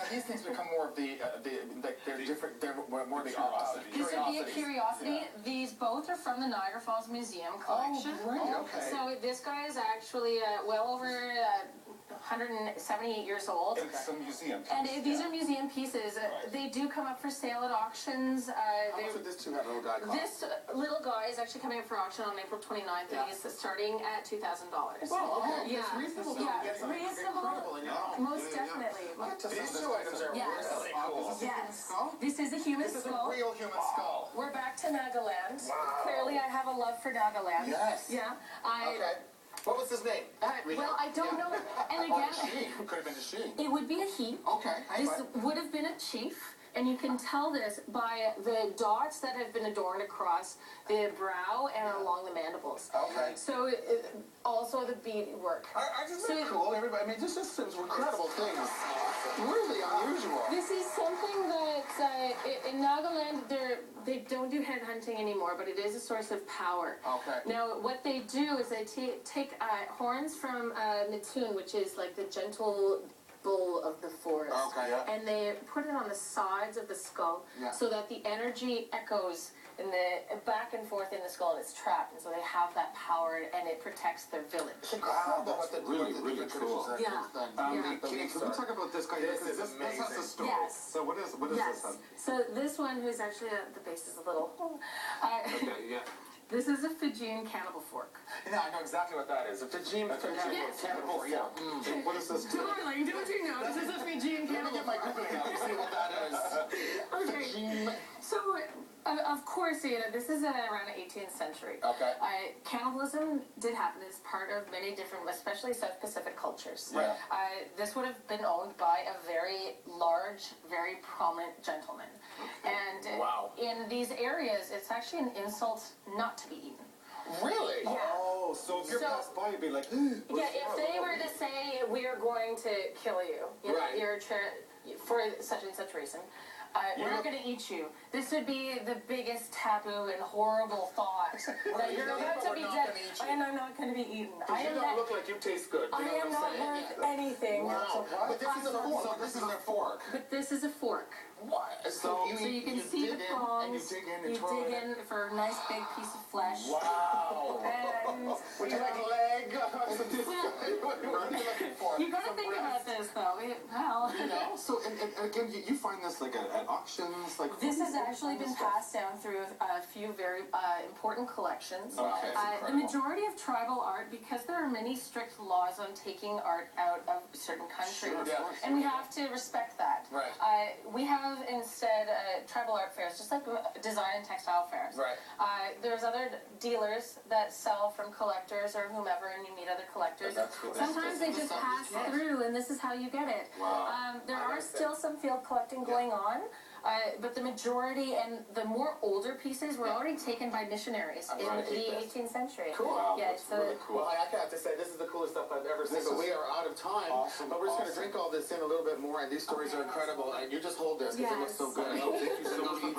these things become more of they're different. They're more of the opposite. This would be a curiosity. Yeah. These both are from the Niagara Falls Museum collection. Oh, great. Okay. So this guy is actually well over 178 years old. It's a museum piece. And these are museum pieces. They do come up for sale at auctions. How much would this little guy cost? This little guy is actually coming up for auction on April 29th, and he's starting at $2,000. Well, okay. Yeah. It's reasonable. Yeah, reasonable. Most definitely. These two items are really cool. Yes. This is a human skull. This is a real human skull. We're back to Nagaland. Wow. Clearly, I have a love for Nagaland. Yes. Yeah. Okay. What was his name? Well, I don't know. And again, she. Could have been a she. It would be a he. Okay. This would have been a chief. And you can tell this by the dots that have been adorned across the brow and along the mandibles. Okay. So also the beadwork. I just think cool. Everybody. I mean, this just seems incredible things. Really unusual. This is something that in Nagaland they don't do head hunting anymore, but it is a source of power. Okay. Now what they do is they take horns from Mitoon, which is like the gentle bull of the forest. Okay, yeah. And they put it on the sides of the skull so that the energy echoes in the back and forth in the skull, and it's trapped, and so they have that power, and it protects their village. Wow, that's really cool. Yeah. Can we talk about this guy? This has a story. Yes. So what is this? So this one, who's actually the base is a little. Okay, yeah. This is a Fijian cannibal fork. Yeah, I know exactly what that is. A Fijian cannibal fork. Yeah. What is this? Darling, don't you know? This is a Fijian cannibal fork. Let me get my Googling out and see what that is. Okay. Fijian. So, of course, this is around the 18th century. Okay. Cannibalism did happen as part of many different, especially South Pacific cultures. Right. This would have been owned by a very large, very prominent gentleman. And in these areas, it's actually an insult not to be eaten. Really? Yeah. Oh, so if you're passed by, you'd be like, yeah, if they were to say, we're going to kill you, you're for such and such reason, we're not going to eat you. This would be the biggest taboo and horrible thought that you're about to be dead, and I'm not going to be eaten. You don't look like you taste good. I am not worth anything. Wow. But this is a fork. So this is a fork. But this is a fork. What? So you can see the prongs. You dig in for a nice big piece of flesh. Wow. And would you like a leg? You got to think about this, though. Well, So and again, you find this like at auctions, like. This has actually been passed down through a few very important collections. Okay. The majority of tribal art, because there are many strict laws on taking art out of certain countries, and we have to respect that. Right. We have instead tribal art fairs, just like design and textile fairs. Right. There's other dealers that sell from collectors or whomever, and you meet other collectors. Sometimes they just pass through, and this is how you get it. Wow. There are still some field collecting going on. But the majority and the more older pieces were already taken by missionaries in the 18th century. Cool. Wow, yeah, that's really cool. Well, I have to say, this is the coolest stuff I've ever seen, but we are out of time. Awesome. But we're just going to drink all this in a little bit more, and these stories are incredible. And you just hold this because it looks so good. Thank you so much.